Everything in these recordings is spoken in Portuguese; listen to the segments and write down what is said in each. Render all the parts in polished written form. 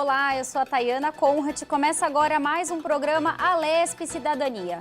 Olá, eu sou a Tayana Conrad. Começa agora mais um programa Alesp Cidadania.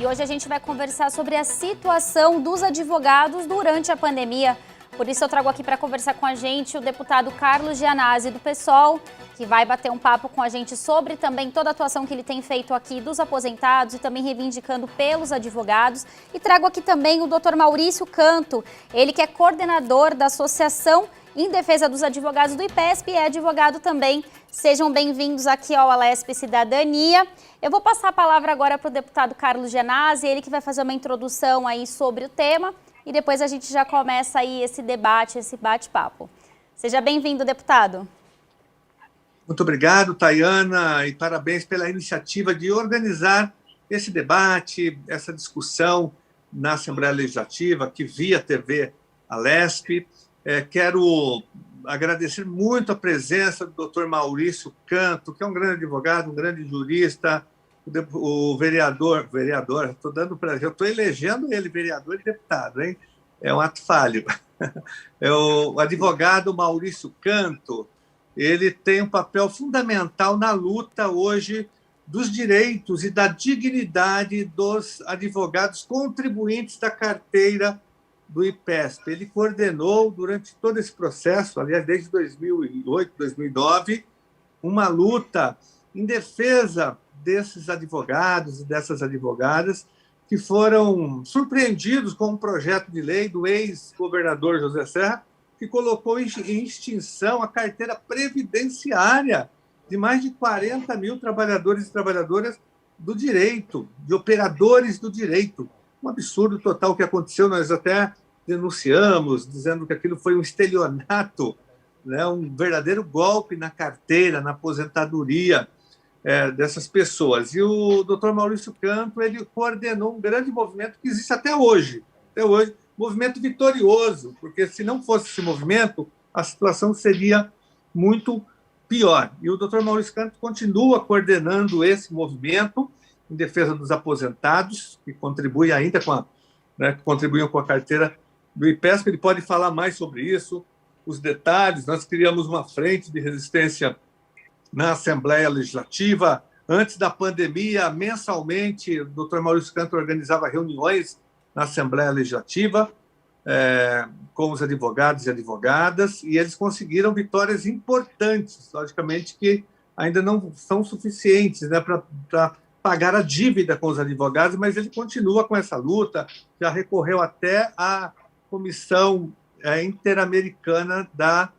E hoje a gente vai conversar sobre a situação dos advogados durante a pandemia. Por isso eu trago aqui para conversar com a gente o deputado Carlos Gianazzi do PSOL, que vai bater um papo com a gente sobre também toda a atuação que ele tem feito aqui dos aposentados e também reivindicando pelos advogados. E trago aqui também o Dr. Maurício Canto, ele que é coordenador da Associação em Defesa dos Advogados do IPESP e é advogado também. Sejam bem-vindos aqui ao Alesp Cidadania. Eu vou passar a palavra agora para o deputado Carlos Gianazzi, ele que vai fazer uma introdução aí sobre o tema e depois a gente já começa aí esse debate, esse bate-papo. Seja bem-vindo, deputado. Muito obrigado, Tayana, e parabéns pela iniciativa de organizar esse debate, essa discussão na Assembleia Legislativa, que via TV Alesp. Quero agradecer muito a presença do Dr. Maurício Canto, que é um grande advogado, um grande jurista, o vereador, eu estou elegendo ele vereador e deputado, hein? É um ato falho. É o advogado Maurício Canto, ele tem um papel fundamental na luta hoje dos direitos e da dignidade dos advogados contribuintes da carteira do IPESP. Ele coordenou durante todo esse processo, aliás, desde 2008, 2009, uma luta em defesa desses advogados e dessas advogadas que foram surpreendidos com um projeto de lei do ex-governador José Serra, que colocou em extinção a carteira previdenciária de mais de 40 mil trabalhadores e trabalhadoras do direito, de operadores do direito. Um absurdo total que aconteceu, nós até denunciamos, dizendo que aquilo foi um estelionato, né, um verdadeiro golpe na carteira, na aposentadoria dessas pessoas. E o Dr. Maurício Canto, ele coordenou um grande movimento que existe até hoje, movimento vitorioso, porque se não fosse esse movimento, a situação seria muito pior. E o Dr. Maurício Canto continua coordenando esse movimento em defesa dos aposentados, que contribui ainda que contribuíam com a carteira do IPESP. Ele pode falar mais sobre isso, os detalhes. Nós criamos uma frente de resistência na Assembleia Legislativa. Antes da pandemia, mensalmente, o Dr. Maurício Canto organizava reuniões na Assembleia Legislativa com os advogados e advogadas, e eles conseguiram vitórias importantes, logicamente que ainda não são suficientes, né, para pagar a dívida com os advogados, mas ele continua com essa luta, já recorreu até à Comissão Interamericana da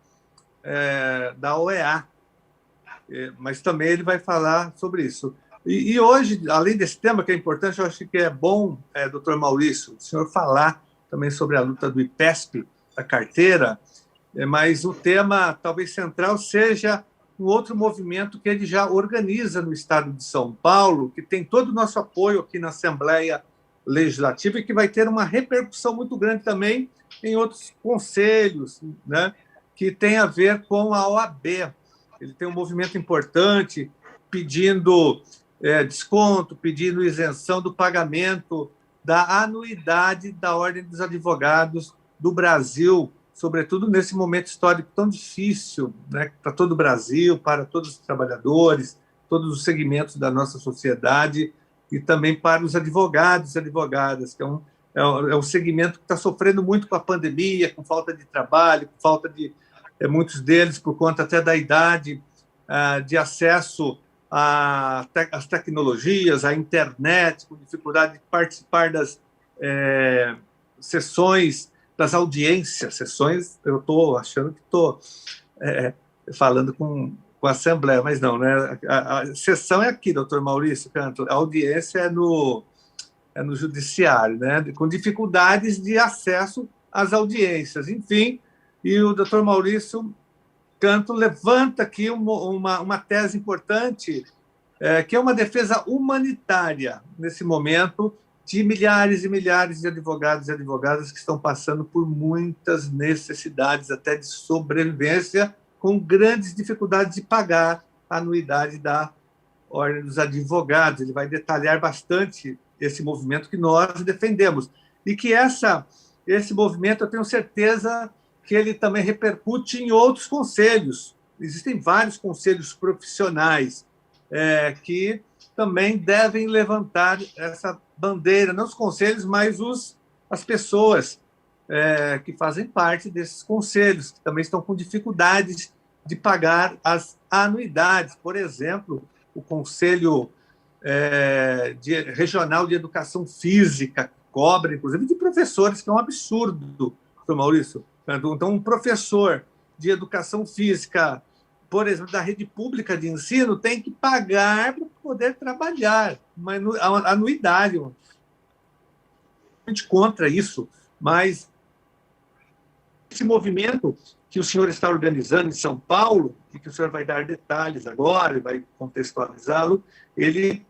OEA, mas também ele vai falar sobre isso. E hoje, além desse tema que é importante, eu acho que é bom, doutor Maurício, o senhor falar também sobre a luta do IPESP, da carteira, mas o tema talvez central seja um outro movimento que ele já organiza no estado de São Paulo, que tem todo o nosso apoio aqui na Assembleia Legislativa e que vai ter uma repercussão muito grande também em outros conselhos, né, que tem a ver com a OAB. Ele tem um movimento importante pedindo desconto, pedindo isenção do pagamento da anuidade da Ordem dos Advogados do Brasil, sobretudo nesse momento histórico tão difícil, né, para todo o Brasil, para todos os trabalhadores, todos os segmentos da nossa sociedade e também para os advogados e advogadas, que é um segmento que está sofrendo muito com a pandemia, com falta de trabalho, com falta de muitos deles por conta até da idade, de acesso às tecnologias, à internet, com dificuldade de participar das sessões, das audiências, eu estou achando que estou falando com a Assembleia, mas não, né? A sessão é aqui, doutor Maurício Canto, a audiência é no Judiciário, né? Com dificuldades de acesso às audiências, enfim, e o doutor Maurício Canto levanta aqui uma tese importante, que é uma defesa humanitária, nesse momento, de milhares e milhares de advogados e advogadas que estão passando por muitas necessidades, até de sobrevivência, com grandes dificuldades de pagar a anuidade da Ordem dos Advogados. Ele vai detalhar bastante esse movimento que nós defendemos. E que esse movimento, eu tenho certeza que ele também repercute em outros conselhos, existem vários conselhos profissionais que também devem levantar essa bandeira, não os conselhos, mas as pessoas que fazem parte desses conselhos, que também estão com dificuldades de pagar as anuidades. Por exemplo, o Conselho Regional de Educação Física cobra, inclusive, de professores, que é um absurdo, professor Maurício. Então, um professor de educação física, por exemplo, da rede pública de ensino, tem que pagar para poder trabalhar uma anuidade. A gente contra isso, mas esse movimento que o senhor está organizando em São Paulo, e que o senhor vai dar detalhes agora, e vai contextualizá-lo, ele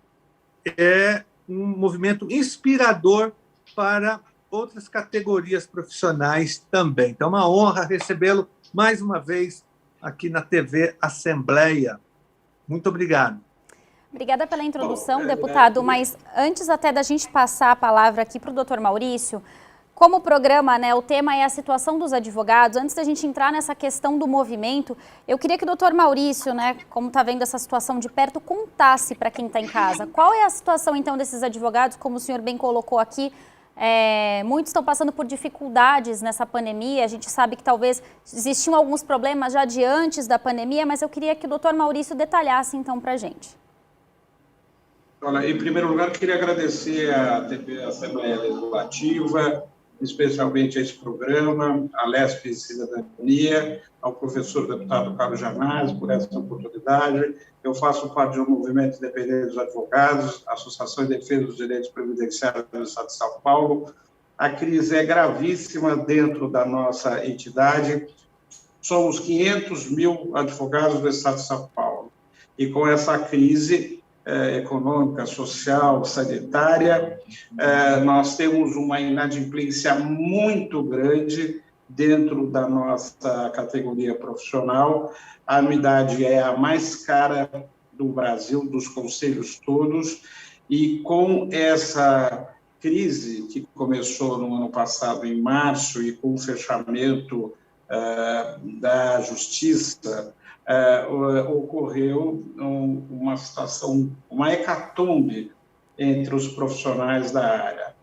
é um movimento inspirador para outras categorias profissionais também. Então, é uma honra recebê-lo mais uma vez aqui na TV Assembleia. Muito obrigado. Obrigada pela introdução, deputado, mas antes até da gente passar a palavra aqui para o doutor Maurício, como o programa, o tema é a situação dos advogados, antes da gente entrar nessa questão do movimento, eu queria que o doutor Maurício, como está vendo essa situação de perto, contasse para quem está em casa. Qual é a situação, então, desses advogados, como o senhor bem colocou aqui? Muitos estão passando por dificuldades nessa pandemia, a gente sabe que talvez existiam alguns problemas já de antes da pandemia, mas eu queria que o doutor Maurício detalhasse, então, para a gente. Olha, em primeiro lugar, queria agradecer à TV Assembleia Legislativa, especialmente a esse programa, a LESP Cidadania, ao professor deputado Carlos Janazzi por essa oportunidade. Eu faço parte do Movimento Independente dos Advogados, Associação de Defesa dos Direitos Previdenciários do Estado de São Paulo. A crise é gravíssima dentro da nossa entidade. Somos 500 mil advogados do Estado de São Paulo. E com essa crise econômica, social, sanitária, nós temos uma inadimplência muito grande dentro da nossa categoria profissional. A anuidade é a mais cara do Brasil, dos conselhos todos, e com essa crise que começou no ano passado, em março, e com o fechamento da Justiça, ocorreu uma situação, uma hecatombe entre os profissionais da área.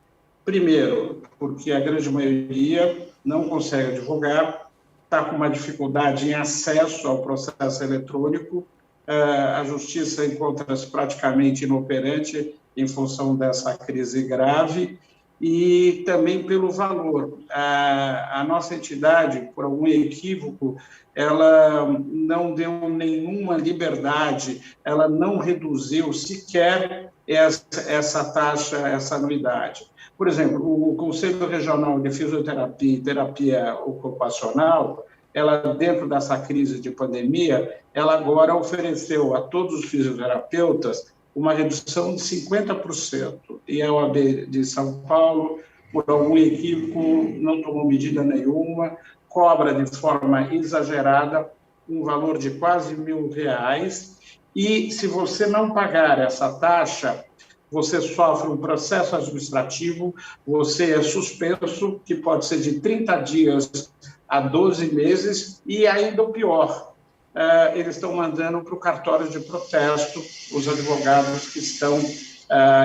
Primeiro, porque a grande maioria não consegue advogar, está com uma dificuldade em acesso ao processo eletrônico, a justiça encontra-se praticamente inoperante em função dessa crise grave, e também pelo valor. A nossa entidade, por algum equívoco, ela não deu nenhuma liberdade, ela não reduziu sequer essa taxa, essa anuidade. Por exemplo, o Conselho Regional de Fisioterapia e Terapia Ocupacional, ela, dentro dessa crise de pandemia, ela agora ofereceu a todos os fisioterapeutas uma redução de 50%. E a OAB de São Paulo, por algum equívoco, não tomou medida nenhuma, cobra de forma exagerada um valor de quase R$1.000, e se você não pagar essa taxa, você sofre um processo administrativo, você é suspenso, que pode ser de 30 dias a 12 meses, e ainda o pior, eles estão mandando para o cartório de protesto os advogados que estão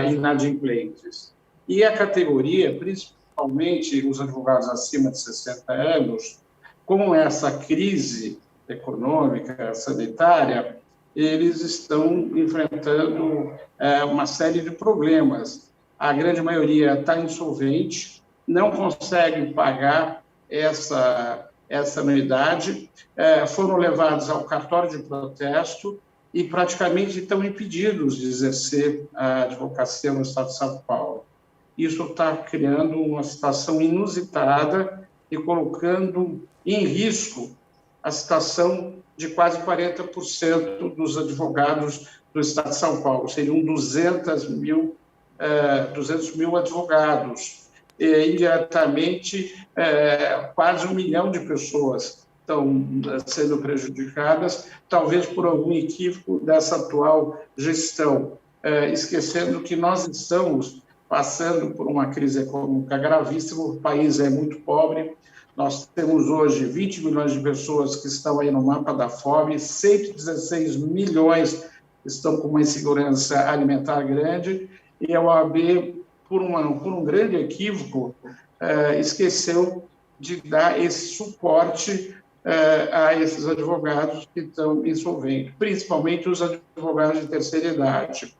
inadimplentes. E a categoria, principalmente os advogados acima de 60 anos, com essa crise econômica, sanitária, eles estão enfrentando uma série de problemas. A grande maioria está insolvente, não consegue pagar essa anuidade, foram levados ao cartório de protesto e praticamente estão impedidos de exercer a advocacia no Estado de São Paulo. Isso está criando uma situação inusitada e colocando em risco a situação de quase 40% dos advogados do Estado de São Paulo. Seriam 200 mil advogados. E, indiretamente, quase 1 milhão de pessoas estão sendo prejudicadas, talvez por algum equívoco dessa atual gestão, esquecendo que nós estamos passando por uma crise econômica gravíssima, o país é muito pobre, Nós temos hoje 20 milhões de pessoas que estão aí no mapa da fome, 116 milhões estão com uma insegurança alimentar grande, e a OAB, por um grande equívoco, esqueceu de dar esse suporte a esses advogados que estão insolventes, principalmente os advogados de terceira idade.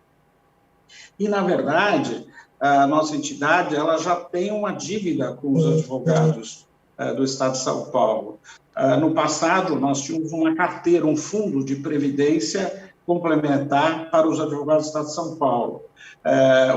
E, na verdade, a nossa entidade ela já tem uma dívida com os advogados do Estado de São Paulo. No passado, nós tínhamos uma carteira, um fundo de previdência complementar para os advogados do Estado de São Paulo.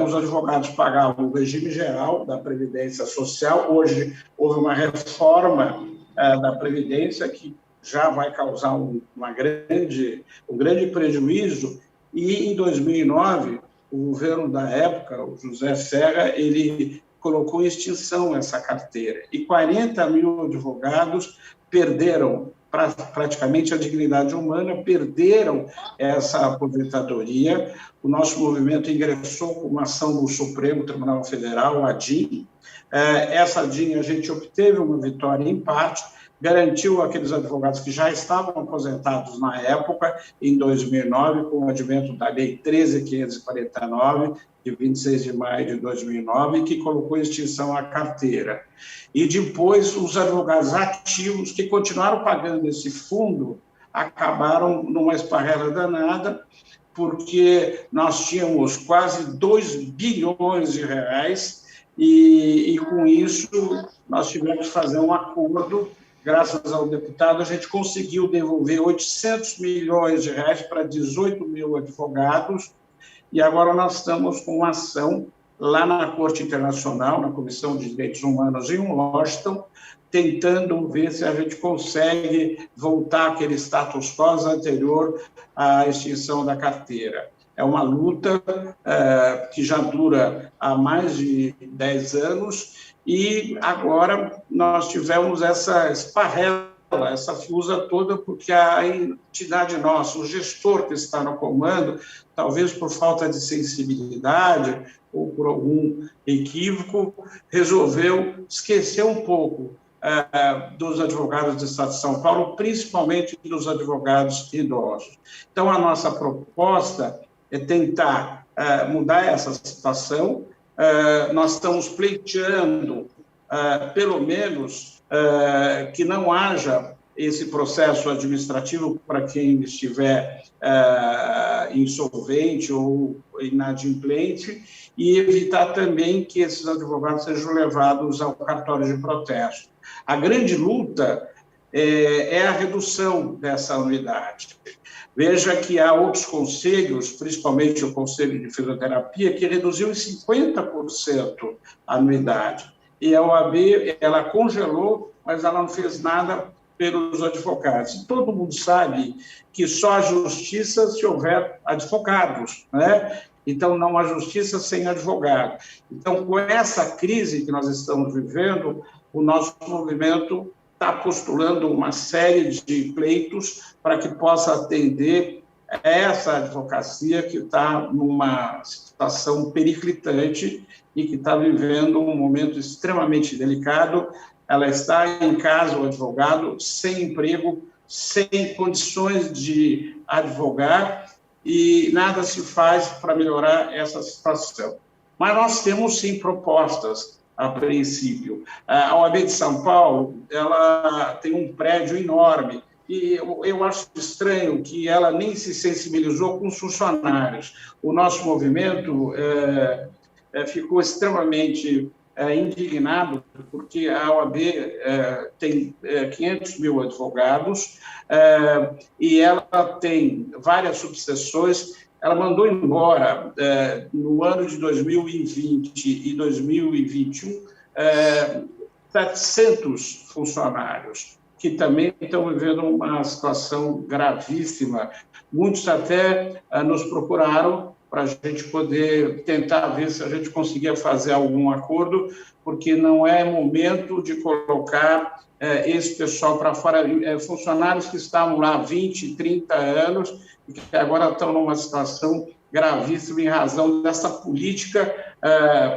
Os advogados pagavam o regime geral da Previdência Social. Hoje houve uma reforma da Previdência que já vai causar um grande prejuízo, e em 2009, o governo da época, o José Serra, ele colocou em extinção essa carteira, e 40 mil advogados perderam praticamente a dignidade humana, perderam essa aposentadoria. O nosso movimento ingressou com uma ação no Supremo Tribunal Federal, a DIN. Essa DIN a gente obteve uma vitória em parte, garantiu aqueles advogados que já estavam aposentados na época, em 2009, com o advento da Lei 13.549, de 26 de maio de 2009, que colocou em extinção a carteira. E depois, os advogados ativos, que continuaram pagando esse fundo, acabaram numa esparrela danada, porque nós tínhamos quase 2 bilhões de reais, e com isso nós tivemos que fazer um acordo. Graças ao deputado, a gente conseguiu devolver 800 milhões de reais para 18 mil advogados, e agora nós estamos com uma ação lá na Corte Internacional, na Comissão de Direitos Humanos em Washington, tentando ver se a gente consegue voltar àquele status quo anterior à extinção da carteira. É uma luta que já dura há mais de 10 anos, e agora nós tivemos essa esparrela, essa fusa toda, porque a entidade nossa, o gestor que está no comando, talvez por falta de sensibilidade ou por algum equívoco, resolveu esquecer um pouco dos advogados do Estado de São Paulo, principalmente dos advogados idosos. Então, a nossa proposta é tentar mudar essa situação. Nós estamos pleiteando, pelo menos, que não haja esse processo administrativo para quem estiver insolvente ou inadimplente, e evitar também que esses advogados sejam levados ao cartório de protesto. A grande luta é a redução dessa anuidade. Veja que há outros conselhos, principalmente o Conselho de Fisioterapia, que reduziu em 50% a anuidade. E a OAB, ela congelou, mas ela não fez nada pelos advogados. E todo mundo sabe que só há justiça se houver advogados, né? Então, não há justiça sem advogado. Então, com essa crise que nós estamos vivendo, o nosso movimento está postulando uma série de pleitos para que possa atender essa advocacia que está numa situação periclitante e que está vivendo um momento extremamente delicado. Ela está em casa, o advogado, sem emprego, sem condições de advogar, e nada se faz para melhorar essa situação. Mas nós temos, sim, propostas, a princípio. A OAB de São Paulo, ela tem um prédio enorme, e eu acho estranho que ela nem se sensibilizou com os funcionários. O nosso movimento ficou extremamente indignado, porque a OAB tem 500 mil advogados, e ela tem várias subseções. Ela mandou embora, no ano de 2020 e 2021, 700 funcionários, que também estão vivendo uma situação gravíssima. Muitos até nos procuraram para a gente poder tentar ver se a gente conseguia fazer algum acordo, porque não é momento de colocar esse pessoal para fora, funcionários que estavam lá há 20, 30 anos e que agora estão numa situação gravíssima em razão dessa política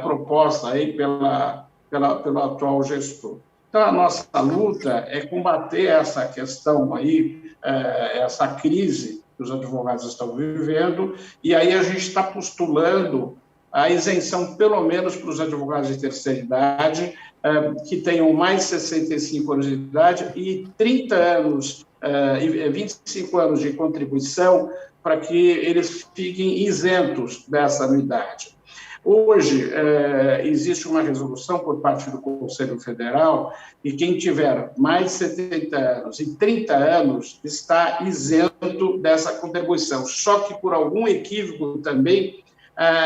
proposta aí pelo atual gestor. Então, a nossa luta é combater essa questão aí, essa crise que os advogados estão vivendo, e aí a gente está postulando a isenção, pelo menos para os advogados de terceira idade, que tenham mais de 65 anos de idade e 30 anos, 25 anos de contribuição, para que eles fiquem isentos dessa anuidade. Hoje, existe uma resolução por parte do Conselho Federal e quem tiver mais de 70 anos e 30 anos está isento dessa contribuição. Só que, por algum equívoco também,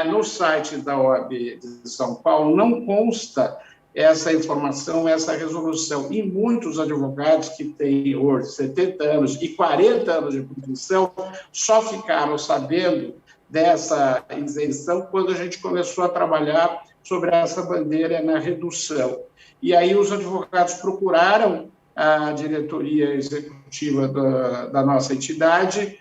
no site da OAB de São Paulo não consta essa informação, essa resolução. E muitos advogados que têm hoje 70 anos e 40 anos de contribuição só ficaram sabendo dessa isenção quando a gente começou a trabalhar sobre essa bandeira na redução. E aí os advogados procuraram a diretoria executiva da nossa entidade,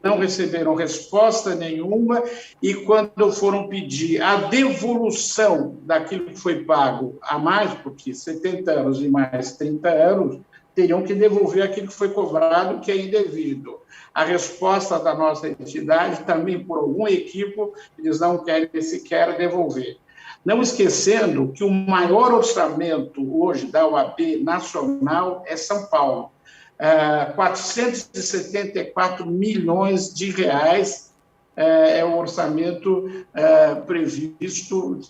não receberam resposta nenhuma, e quando foram pedir a devolução daquilo que foi pago a mais, porque 70 anos e mais 30 anos, teriam que devolver aquilo que foi cobrado, que é indevido. A resposta da nossa entidade, também por algum equívoco, eles não querem sequer devolver. Não esquecendo que o maior orçamento hoje da OAB nacional é São Paulo. 474 milhões de reais é o orçamento previsto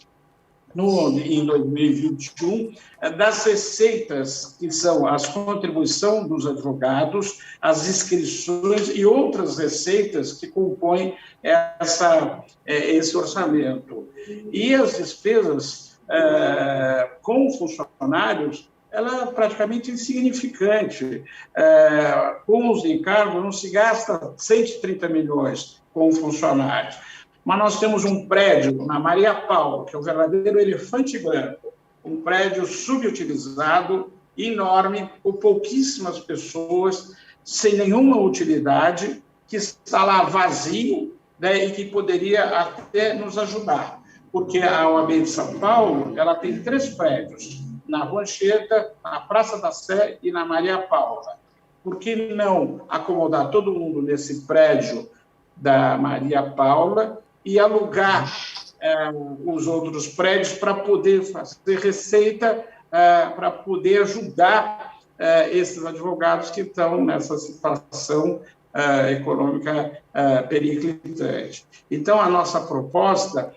em 2021, das receitas, que são as contribuições dos advogados, as inscrições e outras receitas que compõem esse orçamento. E as despesas com funcionários, ela é praticamente insignificante. Com os encargos, não se gasta 130 milhões com funcionários. Mas nós temos um prédio na Maria Paula, que é o verdadeiro elefante branco, um prédio subutilizado, enorme, com pouquíssimas pessoas, sem nenhuma utilidade, que está lá vazio, né, e que poderia até nos ajudar, porque a OAB de São Paulo ela tem 3 prédios, na Rua Anchieta, na Praça da Sé e na Maria Paula. Por que não acomodar todo mundo nesse prédio da Maria Paula e alugar os outros prédios para poder fazer receita, para poder ajudar esses advogados que estão nessa situação econômica periclitante. Então, a nossa proposta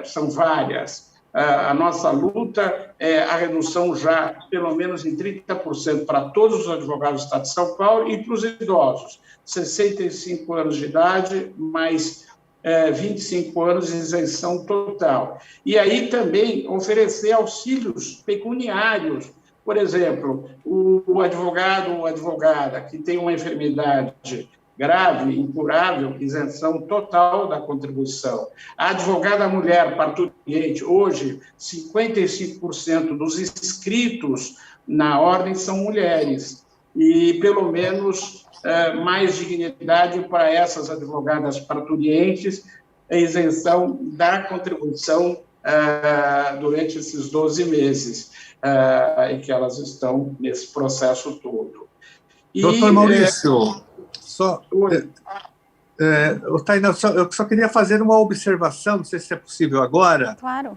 são várias. A nossa luta é a redução já, pelo menos em 30%, para todos os advogados do Estado de São Paulo e para os idosos, 65 anos de idade, mais 25 anos de isenção total. E aí também oferecer auxílios pecuniários. Por exemplo, o advogado ou advogada que tem uma enfermidade grave, incurável, isenção total da contribuição. A advogada mulher parturiente, hoje, 55% dos inscritos na ordem são mulheres, e pelo menos mais dignidade para essas advogadas parturientes, a isenção da contribuição durante esses 12 meses em que elas estão nesse processo todo. Doutor Maurício, Tainá, eu só queria fazer uma observação, não sei se é possível agora. Claro.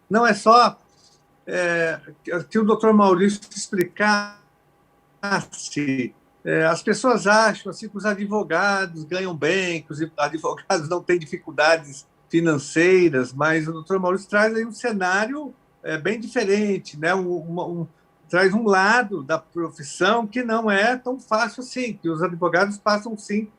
Não é só que o doutor Maurício explicasse. As pessoas acham assim, que os advogados ganham bem, que os advogados não têm dificuldades financeiras, mas o doutor Maurício traz aí um cenário bem diferente, né? Traz um lado da profissão que não é tão fácil assim, que os advogados passam sim,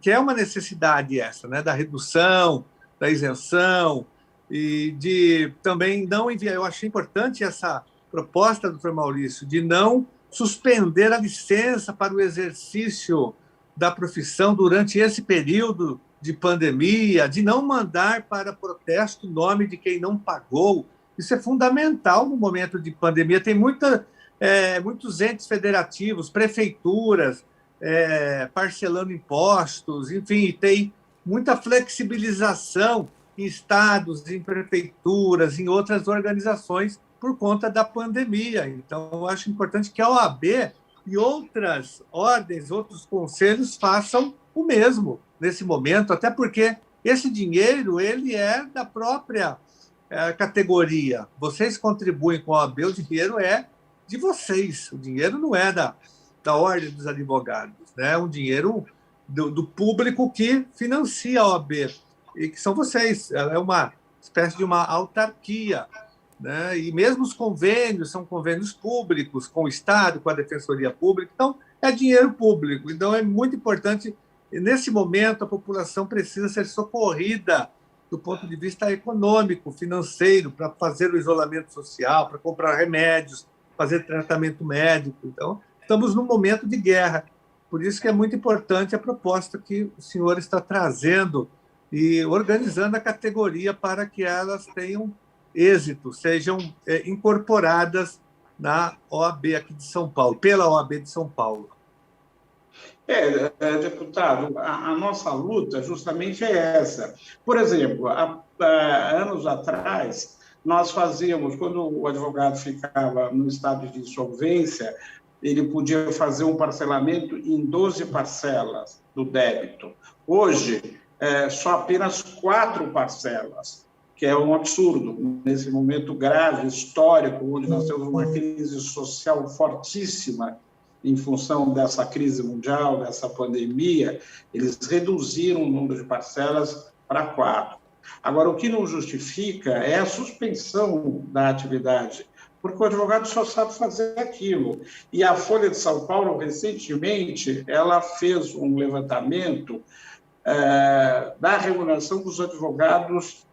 que é uma necessidade essa, né? Da redução, da isenção, e de também não enviar. Eu achei importante essa proposta, doutor Maurício, de não suspender a licença para o exercício da profissão durante esse período de pandemia, de não mandar para protesto o nome de quem não pagou. Isso é fundamental no momento de pandemia. Tem muitos entes federativos, prefeituras, parcelando impostos, enfim, tem muita flexibilização em estados, em prefeituras, em outras organizações por conta da pandemia. Então, eu acho importante que a OAB e outras ordens, outros conselhos façam o mesmo nesse momento, até porque esse dinheiro ele é da própria categoria. Vocês contribuem com a OAB, o dinheiro é de vocês, o dinheiro não é da Ordem dos Advogados, né? É um dinheiro do público que financia a OAB, e que são vocês, é uma espécie de uma autarquia, né? E mesmo os convênios são convênios públicos com o Estado, com a Defensoria Pública, então é dinheiro público. Então é muito importante, nesse momento a população precisa ser socorrida do ponto de vista econômico, financeiro, para fazer o isolamento social, para comprar remédios, fazer tratamento médico. Então estamos num momento de guerra, por isso que é muito importante a proposta que o senhor está trazendo e organizando a categoria para que elas tenham êxito, sejam incorporadas na OAB aqui de São Paulo, pela OAB de São Paulo. Deputado, a nossa luta justamente é essa. Por exemplo, há anos atrás, nós fazíamos, quando o advogado ficava no estado de insolvência, ele podia fazer um parcelamento em 12 parcelas do débito. Hoje, só apenas 4 parcelas, que é um absurdo. Nesse momento grave, histórico, onde nós temos uma crise social fortíssima em função dessa crise mundial, dessa pandemia, eles reduziram o número de parcelas para 4. Agora, o que não justifica é a suspensão da atividade, porque o advogado só sabe fazer aquilo. E a Folha de São Paulo, recentemente, ela fez um levantamento da remuneração dos advogados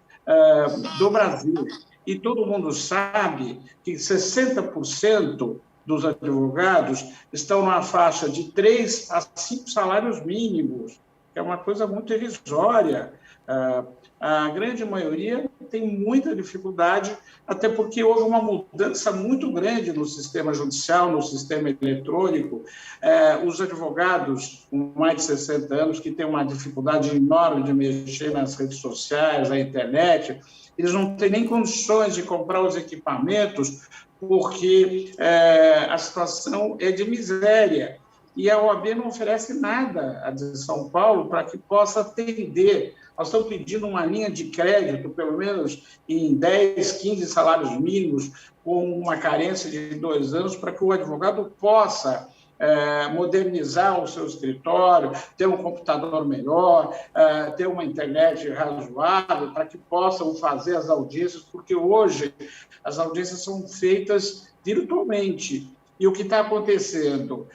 do Brasil. E todo mundo sabe que 60% dos advogados estão na faixa de 3 a 5 salários mínimos, que é uma coisa muito irrisória. A grande maioria tem muita dificuldade, até porque houve uma mudança muito grande no sistema judicial, no sistema eletrônico. Os advogados com mais de 60 anos, que têm uma dificuldade enorme de mexer nas redes sociais, na internet, eles não têm nem condições de comprar os equipamentos, porque a situação é de miséria. E a OAB não oferece nada a de São Paulo para que possa atender. Nós estamos pedindo uma linha de crédito, pelo menos em 10, 15 salários mínimos, com uma carência de 2 anos, para que o advogado possa modernizar o seu escritório, ter um computador melhor, ter uma internet razoável, para que possam fazer as audiências, porque hoje as audiências são feitas virtualmente. E o que está acontecendo?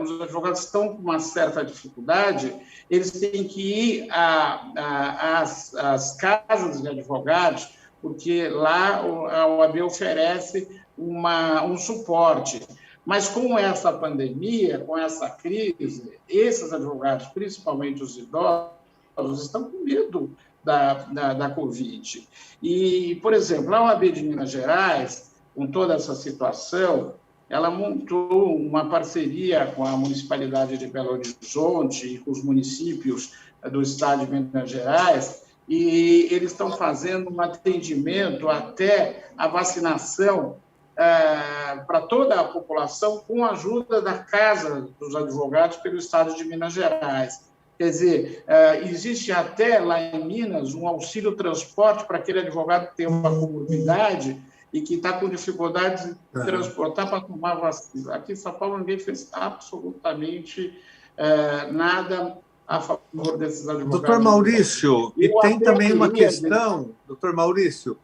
Os advogados estão com uma certa dificuldade, eles têm que ir às casas de advogados, porque lá a OAB oferece um suporte. Mas com essa pandemia, com essa crise, esses advogados, principalmente os idosos, estão com medo da Covid. E, por exemplo, a OAB de Minas Gerais, com toda essa situação, ela montou uma parceria com a Municipalidade de Belo Horizonte e com os municípios do estado de Minas Gerais, e eles estão fazendo um atendimento até a vacinação para toda a população com a ajuda da Casa dos Advogados pelo estado de Minas Gerais. Quer dizer, existe até lá em Minas um auxílio transporte para aquele advogado que tem uma comorbidade e que está com dificuldade de transportar para tomar vacina. Aqui em São Paulo ninguém fez absolutamente nada a favor desses advogados. Doutor Maurício, e tem também uma questão, doutor Maurício,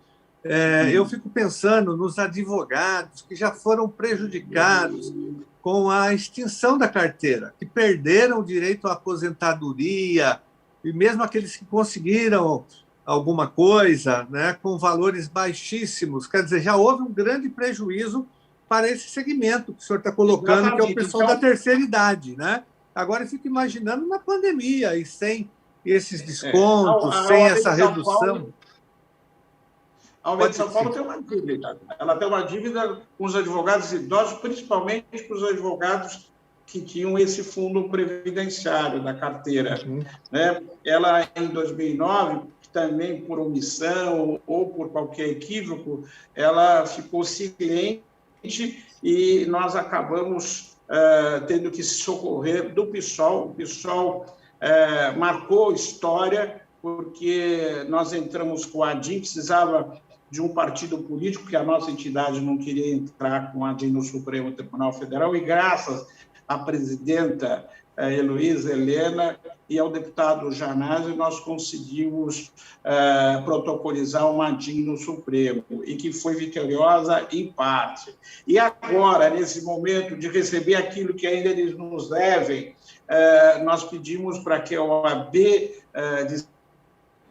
eu fico pensando nos advogados que já foram prejudicados com a extinção da carteira, que perderam o direito à aposentadoria, e mesmo aqueles que conseguiram alguma coisa, né, com valores baixíssimos. Quer dizer, já houve um grande prejuízo para esse segmento que o senhor está colocando, exatamente, que é o pessoal da terceira idade, né? Agora eu fico imaginando na pandemia, e sem esses descontos, sem essa redução. A OAB de São Paulo tem uma dívida. Ela tem uma dívida com os advogados idosos, principalmente com os advogados que tinham esse fundo previdenciário da carteira. Né? Ela, em 2009, também por omissão ou por qualquer equívoco, ela ficou silente e nós acabamos tendo que socorrer do PSOL. O PSOL marcou história porque nós entramos com a ADIM, precisava de um partido político, porque a nossa entidade não queria entrar com a ADIM no Supremo Tribunal Federal, e graças à presidenta Heloísa Helena e ao deputado Janazzi, nós conseguimos protocolizar uma ADIM no Supremo, e que foi vitoriosa em parte. E agora, nesse momento de receber aquilo que ainda eles nos devem, nós pedimos para que a OAB de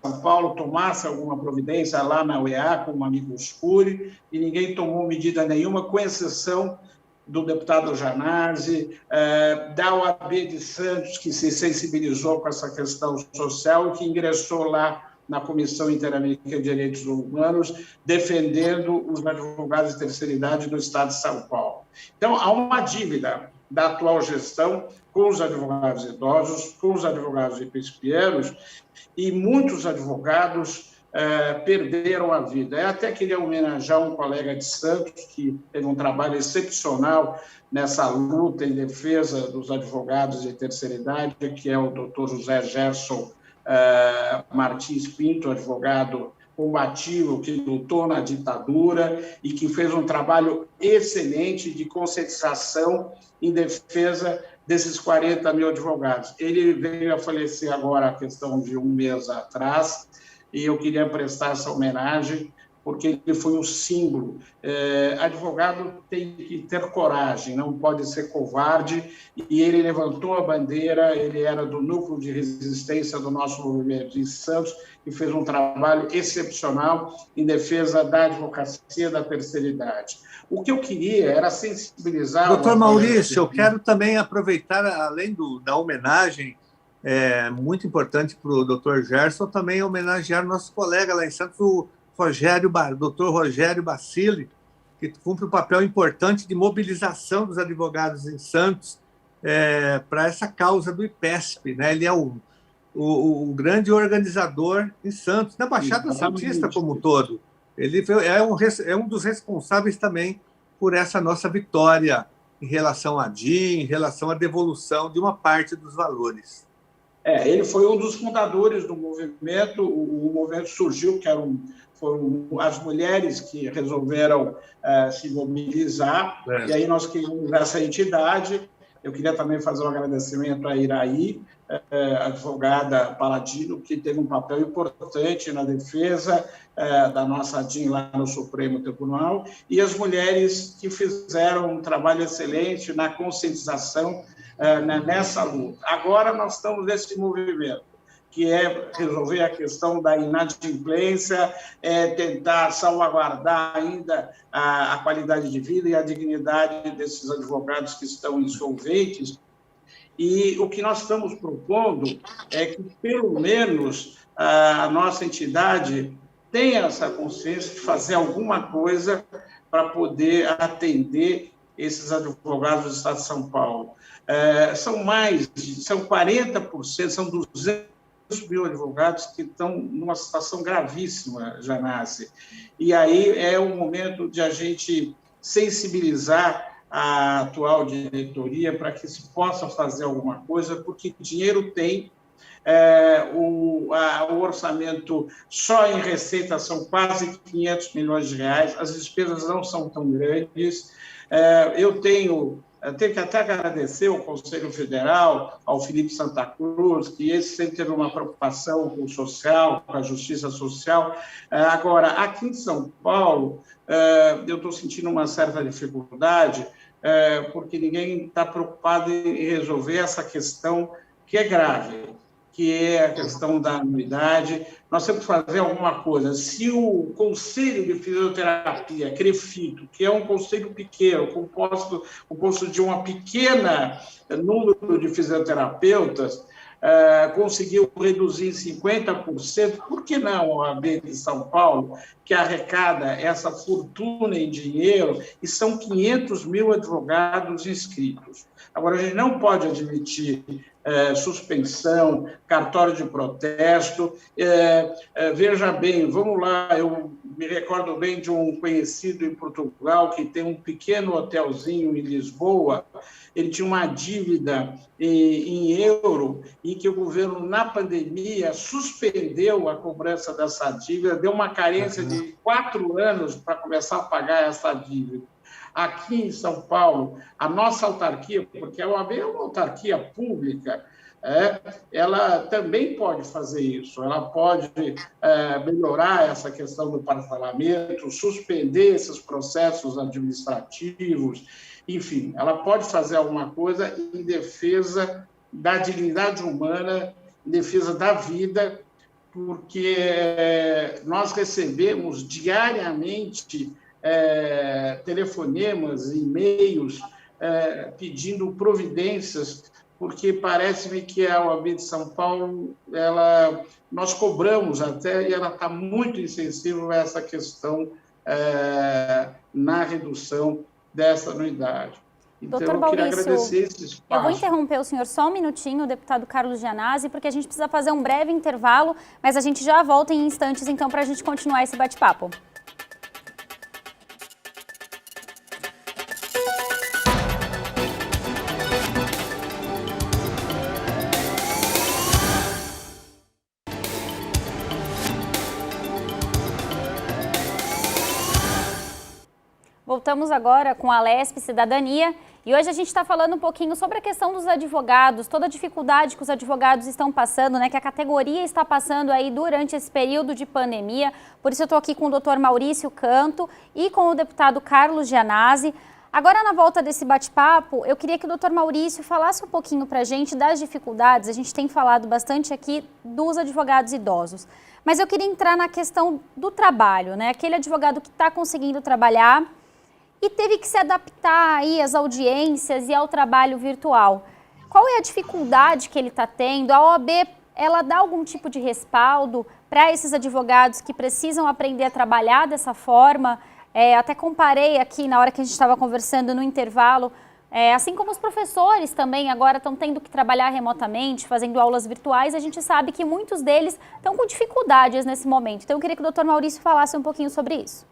São Paulo tomasse alguma providência lá na UEA, com um amigo escure, e ninguém tomou medida nenhuma, com exceção do deputado Janazzi, da OAB de Santos, que se sensibilizou com essa questão social e que ingressou lá na Comissão Interamericana de Direitos Humanos, defendendo os advogados de terceira idade no Estado de São Paulo. Então, há uma dívida da atual gestão com os advogados idosos, com os advogados episcopieros, e muitos advogados perderam a vida. Eu até queria homenagear um colega de Santos que teve um trabalho excepcional nessa luta em defesa dos advogados de terceira idade, que é o doutor José Gerson Martins Pinto, advogado combativo, que lutou na ditadura e que fez um trabalho excelente de conscientização em defesa desses 40 mil advogados. Ele veio a falecer agora, a questão de um mês atrás, e eu queria prestar essa homenagem, porque ele foi um símbolo. Advogado tem que ter coragem, não pode ser covarde, e ele levantou a bandeira, ele era do núcleo de resistência do nosso movimento em Santos, e fez um trabalho excepcional em defesa da advocacia da terceira idade. O que eu queria era sensibilizar... Doutor Maurício, eu quero também aproveitar, além da homenagem, muito importante para o doutor Gerson, também homenagear nosso colega lá em Santos, o doutor Rogério Bacilli, que cumpre um papel importante de mobilização dos advogados em Santos para essa causa do IPESP, né? Ele é o grande organizador em Santos, na Baixada Santista como um todo. Ele é um dos responsáveis também por essa nossa vitória em relação à DIN, em relação à devolução de uma parte dos valores. Ele foi um dos fundadores do movimento. O movimento surgiu, foram as mulheres que resolveram se mobilizar, e aí nós criamos essa entidade. Eu queria também fazer um agradecimento à Iraí, advogada Paladino, que teve um papel importante na defesa da nossa DIN lá no Supremo Tribunal, e as mulheres que fizeram um trabalho excelente na conscientização nessa luta. Agora nós estamos nesse movimento, que é resolver a questão da inadimplência, tentar salvaguardar ainda a qualidade de vida e a dignidade desses advogados que estão insolventes. E o que nós estamos propondo é que, pelo menos, a nossa entidade tenha essa consciência de fazer alguma coisa para poder atender esses advogados do Estado de São Paulo. São 40%, são 200 mil advogados que estão numa situação gravíssima, Janazzi. E aí é o momento de a gente sensibilizar a atual diretoria para que se possa fazer alguma coisa, porque dinheiro tem, o orçamento só em receita são quase 500 milhões de reais, as despesas não são tão grandes. Eu tenho que até agradecer ao Conselho Federal, ao Felipe Santa Cruz, que esse sempre teve uma preocupação com o social, com a justiça social. Agora, aqui em São Paulo, eu estou sentindo uma certa dificuldade, porque ninguém está preocupado em resolver essa questão que é grave, que é a questão da anuidade. Nós temos que fazer alguma coisa. Se o Conselho de Fisioterapia, CREFITO, que é um conselho pequeno, composto de uma pequena número de fisioterapeutas, conseguiu reduzir em 50%, por que não a OAB de São Paulo, que arrecada essa fortuna em dinheiro, e são 500 mil advogados inscritos. Agora, a gente não pode admitir suspensão, cartório de protesto. Veja bem, vamos lá, eu me recordo bem de um conhecido em Portugal que tem um pequeno hotelzinho em Lisboa. Ele tinha uma dívida em euro e que o governo, na pandemia, suspendeu a cobrança dessa dívida, deu uma carência de 4 anos para começar a pagar essa dívida. Aqui em São Paulo, a nossa autarquia, porque a OAB é uma autarquia pública, ela também pode fazer isso, ela pode melhorar essa questão do parcelamento, suspender esses processos administrativos, enfim, ela pode fazer alguma coisa em defesa da dignidade humana, em defesa da vida, porque nós recebemos diariamente telefonemas, e-mails pedindo providências, porque parece-me que a OAB de São Paulo, nós cobramos até, e ela está muito insensível a essa questão na redução dessa anuidade. Então, Doutor eu queria Maurício, agradecer esse espaço. Eu vou interromper o senhor só um minutinho, o deputado Carlos Gianazzi, porque a gente precisa fazer um breve intervalo, mas a gente já volta em instantes, então, para a gente continuar esse bate-papo. Voltamos agora com a Alesp Cidadania e hoje a gente está falando um pouquinho sobre a questão dos advogados, toda a dificuldade que os advogados estão passando, né, que a categoria está passando aí durante esse período de pandemia. Por isso eu estou aqui com o doutor Maurício Canto e com o deputado Carlos Gianazzi. Agora, na volta desse bate-papo, eu queria que o doutor Maurício falasse um pouquinho para a gente das dificuldades. A gente tem falado bastante aqui dos advogados idosos, mas eu queria entrar na questão do trabalho, né? Aquele advogado que está conseguindo trabalhar e teve que se adaptar aí às audiências e ao trabalho virtual. Qual é a dificuldade que ele está tendo? A OAB, ela dá algum tipo de respaldo para esses advogados que precisam aprender a trabalhar dessa forma? Até comparei aqui na hora que a gente estava conversando no intervalo, assim como os professores também agora estão tendo que trabalhar remotamente, fazendo aulas virtuais, a gente sabe que muitos deles estão com dificuldades nesse momento. Então eu queria que o doutor Maurício falasse um pouquinho sobre isso.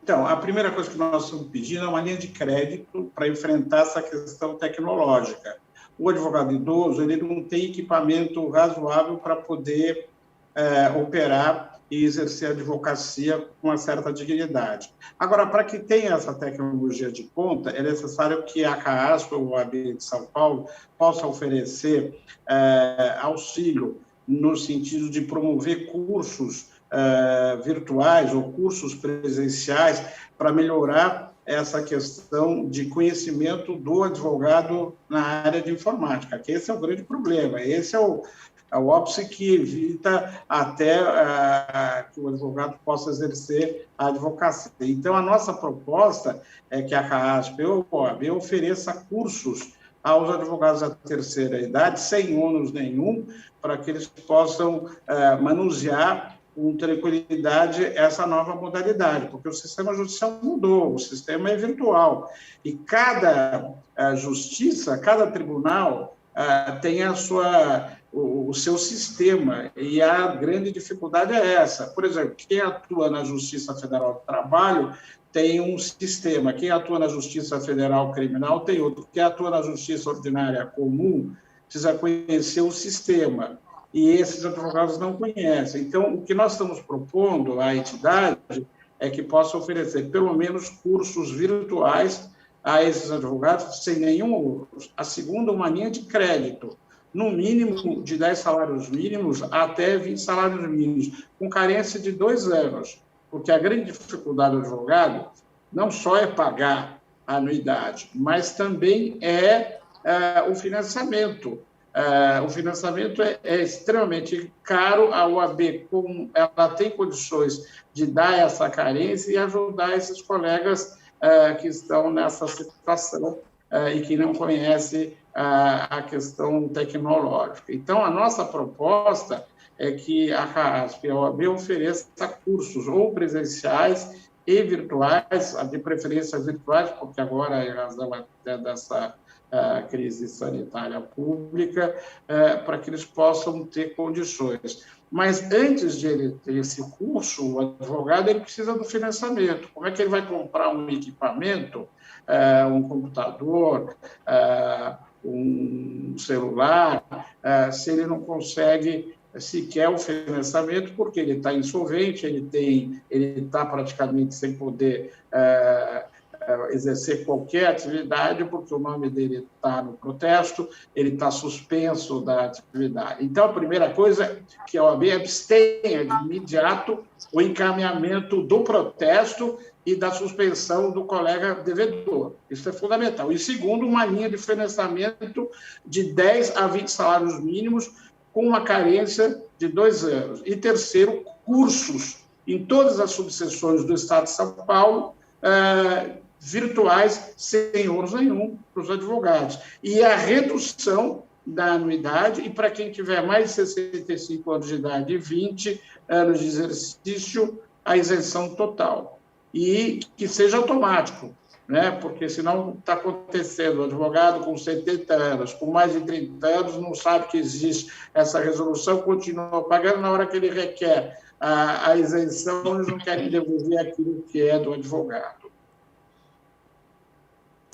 Então, a primeira coisa que nós estamos pedindo é uma linha de crédito para enfrentar essa questão tecnológica. O advogado idoso, ele não tem equipamento razoável para poder operar e exercer a advocacia com uma certa dignidade. Agora, para que tenha essa tecnologia de ponta, é necessário que a CAASP, ou a OAB de São Paulo, possa oferecer auxílio no sentido de promover cursos virtuais ou cursos presenciais para melhorar essa questão de conhecimento do advogado na área de informática, que esse é o grande problema, esse é o óbice que evita até que o advogado possa exercer a advocacia. Então, a nossa proposta é que a CAASP ou a OAB ofereça cursos aos advogados da terceira idade, sem ônus nenhum, para que eles possam manusear com tranquilidade essa nova modalidade, porque o sistema judicial mudou, o sistema é virtual, e cada justiça, cada tribunal tem o seu sistema, e a grande dificuldade é essa. Por exemplo, quem atua na Justiça Federal do Trabalho tem um sistema, quem atua na Justiça Federal Criminal tem outro, quem atua na Justiça Ordinária Comum precisa conhecer o sistema, e esses advogados não conhecem. Então, o que nós estamos propondo à entidade é que possa oferecer pelo menos cursos virtuais a esses advogados sem nenhum outro. A segunda, uma linha de crédito, no mínimo de 10 salários mínimos até 20 salários mínimos, com carência de 2 anos, porque a grande dificuldade do advogado não só é pagar a anuidade, mas também é o financiamento. O financiamento é extremamente caro, a OAB ela tem condições de dar essa carência e ajudar esses colegas que estão nessa situação e que não conhecem a questão tecnológica. Então, a nossa proposta é que a CAASP, a OAB, ofereça cursos ou presenciais e virtuais, de preferência virtuais, porque agora, em razão até dessa crise sanitária pública, para que eles possam ter condições. Mas, antes de ele ter esse curso, o advogado ele precisa do financiamento. Como é que ele vai comprar um equipamento, um computador, um celular, se ele não consegue sequer o financiamento, porque ele está insolvente, ele está praticamente sem poder exercer qualquer atividade, porque o nome dele está no protesto, ele está suspenso da atividade. Então, a primeira coisa é que a OAB abstenha de imediato o encaminhamento do protesto e da suspensão do colega devedor. Isso é fundamental. E, segundo, uma linha de financiamento de 10 a 20 salários mínimos, com uma carência de 2 anos. E, terceiro, cursos em todas as subseções do Estado de São Paulo, virtuais, sem ônus nenhum para os advogados. E a redução da anuidade, e para quem tiver mais de 65 anos de idade e 20 anos de exercício, a isenção total. E que seja automático, né? Porque senão está acontecendo, o advogado com 70 anos, com mais de 30 anos, não sabe que existe essa resolução, continua pagando, na hora que ele requer a isenção, eles não querem devolver aquilo que é do advogado.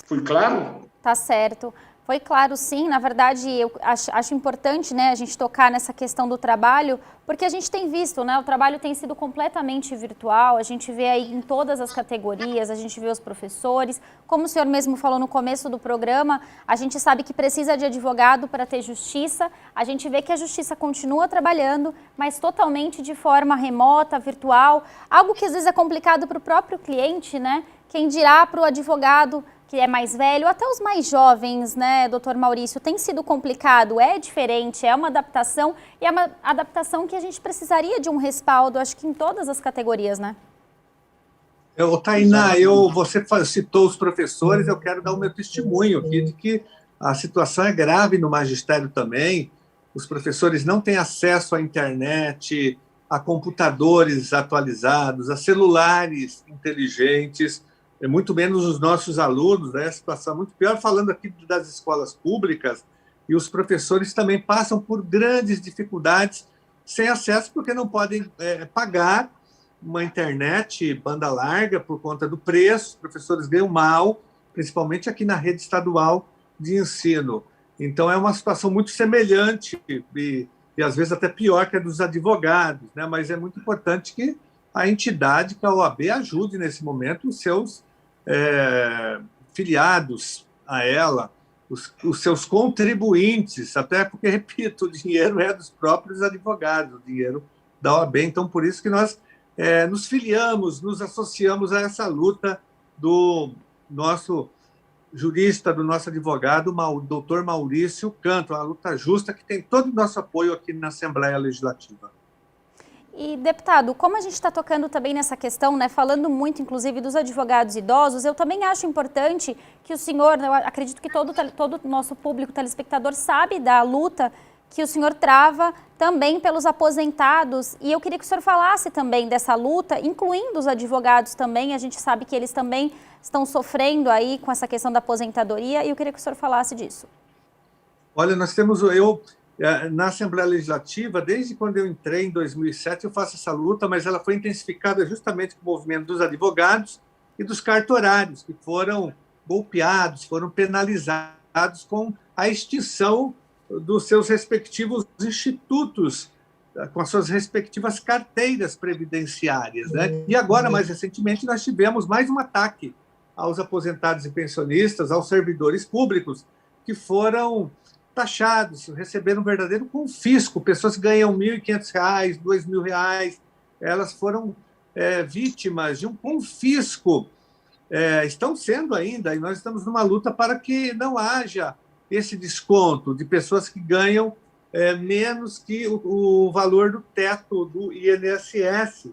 Fui claro? Tá certo. Foi claro, sim. Na verdade, eu acho importante, né, a gente tocar nessa questão do trabalho, porque a gente tem visto, né, o trabalho tem sido completamente virtual, a gente vê aí em todas as categorias, a gente vê os professores, como o senhor mesmo falou no começo do programa, a gente sabe que precisa de advogado para ter justiça, a gente vê que a justiça continua trabalhando, mas totalmente de forma remota, virtual, algo que às vezes é complicado para o próprio cliente, né, quem dirá para o advogado que é mais velho, até os mais jovens, né, doutor Maurício, tem sido complicado, é diferente, é uma adaptação, e é uma adaptação que a gente precisaria de um respaldo, acho que em todas as categorias, né? Tainá, você citou os professores, eu quero dar o meu testemunho aqui de que a situação é grave no magistério também, os professores não têm acesso à internet, a computadores atualizados, a celulares inteligentes, muito menos os nossos alunos, né? A situação é muito pior, falando aqui das escolas públicas, e os professores também passam por grandes dificuldades sem acesso, porque não podem pagar uma internet banda larga por conta do preço, os professores ganham mal, principalmente aqui na rede estadual de ensino. Então, é uma situação muito semelhante e às vezes até pior que a dos advogados, né? Mas é muito importante que a entidade, que a OAB, ajude nesse momento os seus filiados a ela, os seus contribuintes, até porque, repito, o dinheiro é dos próprios advogados, o dinheiro da OAB. Então, por isso que nós nos filiamos, nos associamos a essa luta do nosso jurista, do nosso advogado, o doutor Maurício Canto, uma luta justa que tem todo o nosso apoio aqui na Assembleia Legislativa. E, deputado, como a gente está tocando também nessa questão, né, falando muito, inclusive, dos advogados idosos, eu também acho importante que o senhor, eu acredito que todo o nosso público telespectador sabe da luta que o senhor trava também pelos aposentados, e eu queria que o senhor falasse também dessa luta, incluindo os advogados também, a gente sabe que eles também estão sofrendo aí com essa questão da aposentadoria, e eu queria que o senhor falasse disso. Olha, na Assembleia Legislativa, desde quando eu entrei em 2007, eu faço essa luta, mas ela foi intensificada justamente com o movimento dos advogados e dos cartorários, que foram golpeados, foram penalizados com a extinção dos seus respectivos institutos, com as suas respectivas carteiras previdenciárias, né? E agora, mais recentemente, nós tivemos mais um ataque aos aposentados e pensionistas, aos servidores públicos, que foram taxados, receberam um verdadeiro confisco. Pessoas que ganham R$ 1.500, R$ 2.000, elas foram vítimas de um confisco. Estão sendo ainda, e nós estamos numa luta para que não haja esse desconto de pessoas que ganham menos que o valor do teto do INSS.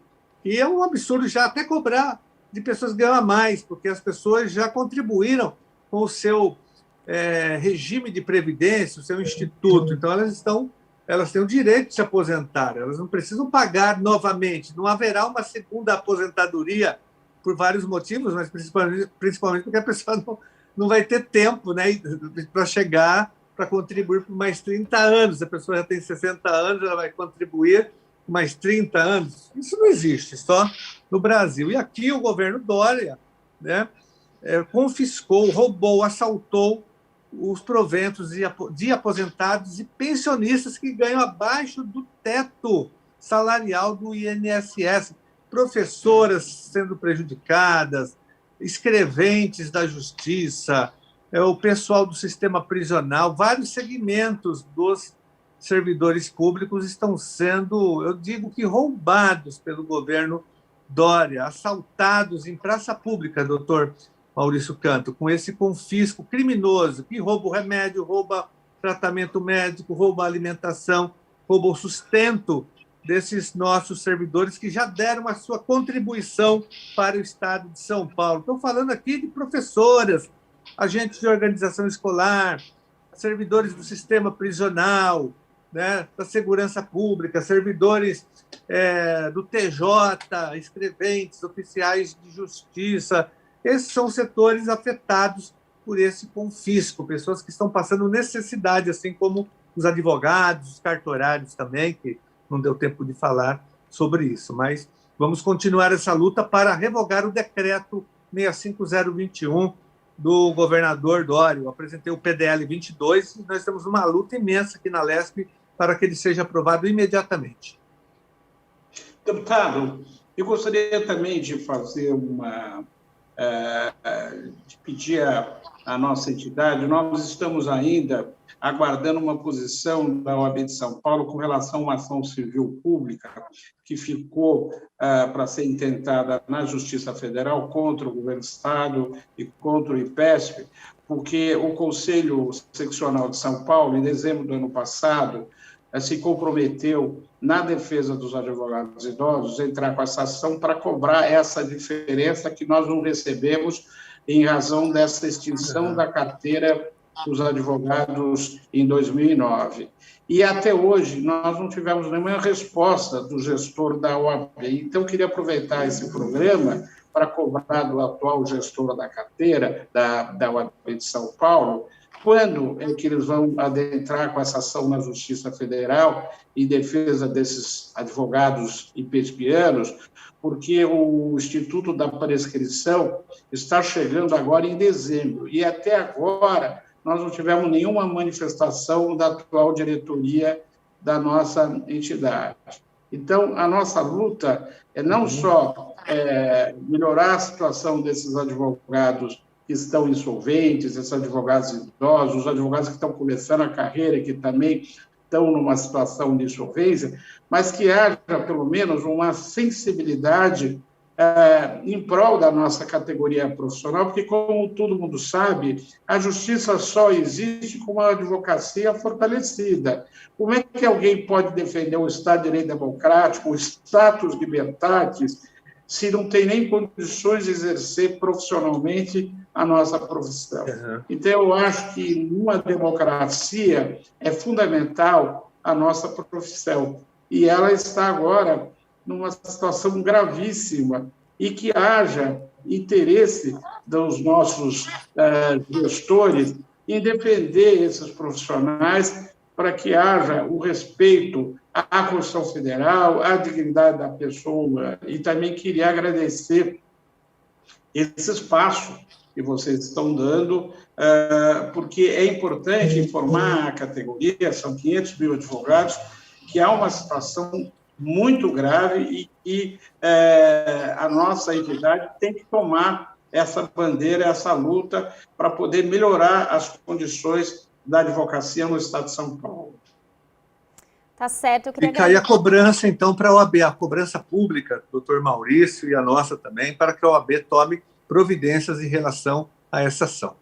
E é um absurdo já até cobrar de pessoas que ganham mais, porque as pessoas já contribuíram com o seu regime de previdência, o seu instituto. Então, elas têm o direito de se aposentar, elas não precisam pagar novamente. Não haverá uma segunda aposentadoria por vários motivos, mas principalmente porque a pessoa não vai ter tempo, né, para chegar, para contribuir por mais 30 anos. A pessoa já tem 60 anos, ela vai contribuir por mais 30 anos. Isso não existe, só no Brasil. E aqui o governo Dória, né, confiscou, roubou, assaltou os proventos de aposentados e pensionistas que ganham abaixo do teto salarial do INSS, professoras sendo prejudicadas, escreventes da justiça, o pessoal do sistema prisional, vários segmentos dos servidores públicos estão sendo, eu digo que roubados pelo governo Dória, assaltados em praça pública, doutor Maurício Canto, com esse confisco criminoso que rouba o remédio, rouba tratamento médico, rouba a alimentação, rouba o sustento desses nossos servidores que já deram a sua contribuição para o Estado de São Paulo. Estou falando aqui de professoras, agentes de organização escolar, servidores do sistema prisional, né, da segurança pública, servidores do TJ, escreventes, oficiais de justiça. Esses são setores afetados por esse confisco, pessoas que estão passando necessidade, assim como os advogados, os cartorários também, que não deu tempo de falar sobre isso. Mas vamos continuar essa luta para revogar o decreto 65021 do governador Dória. Eu apresentei o PDL 22 e nós temos uma luta imensa aqui na LESP para que ele seja aprovado imediatamente. Deputado, eu gostaria também de fazer de pedir à nossa entidade, nós estamos ainda aguardando uma posição da OAB de São Paulo com relação a uma ação civil pública que ficou para ser intentada na Justiça Federal contra o governo do Estado e contra o IPESP, porque o Conselho Seccional de São Paulo, em dezembro do ano passado, se comprometeu, na defesa dos advogados idosos, a entrar com essa ação para cobrar essa diferença que nós não recebemos em razão dessa extinção da carteira dos advogados em 2009. E até hoje nós não tivemos nenhuma resposta do gestor da OAB. Então, queria aproveitar esse programa para cobrar do atual gestor da carteira da OAB de São Paulo, quando é que eles vão adentrar com essa ação na Justiça Federal em defesa desses advogados ipespianos, porque o Instituto da Prescrição está chegando agora em dezembro, e até agora nós não tivemos nenhuma manifestação da atual diretoria da nossa entidade. Então, a nossa luta é não só melhorar a situação desses advogados que estão insolventes, esses advogados idosos, os advogados que estão começando a carreira, que também estão numa situação de insolvência, mas que haja, pelo menos, uma sensibilidade em prol da nossa categoria profissional, porque, como todo mundo sabe, a justiça só existe com uma advocacia fortalecida. Como é que alguém pode defender o Estado de Direito Democrático, o status libertatis, se não tem nem condições de exercer profissionalmente a nossa profissão? Então, eu acho que, numa democracia, é fundamental a nossa profissão. E ela está agora numa situação gravíssima, e que haja interesse dos nossos gestores em defender esses profissionais para que haja o respeito à Constituição Federal, à dignidade da pessoa. E também queria agradecer esse espaço que vocês estão dando, porque é importante informar a categoria, são 500 mil advogados, que há uma situação muito grave e a nossa entidade tem que tomar essa bandeira, essa luta, para poder melhorar as condições da advocacia no Estado de São Paulo. Tá certo. Eu queria Fica aí a cobrança, então, para a OAB, a cobrança pública, doutor Maurício, e a nossa também, para que a OAB tome providências em relação a essa ação.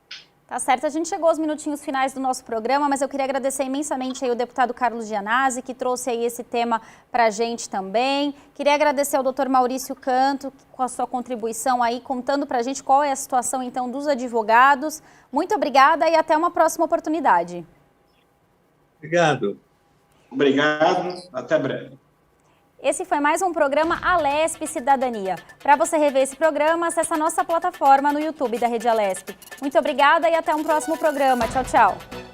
Tá certo, a gente chegou aos minutinhos finais do nosso programa, mas eu queria agradecer imensamente aí o deputado Carlos Gianazzi, que trouxe aí esse tema para a gente também. Queria agradecer ao doutor Maurício Canto, com a sua contribuição aí, contando para a gente qual é a situação, então, dos advogados. Muito obrigada e até uma próxima oportunidade. Obrigado. Obrigado, até breve. Esse foi mais um programa Alesp Cidadania. Para você rever esse programa, acesse a nossa plataforma no YouTube da Rede Alesp. Muito obrigada e até um próximo programa. Tchau, tchau.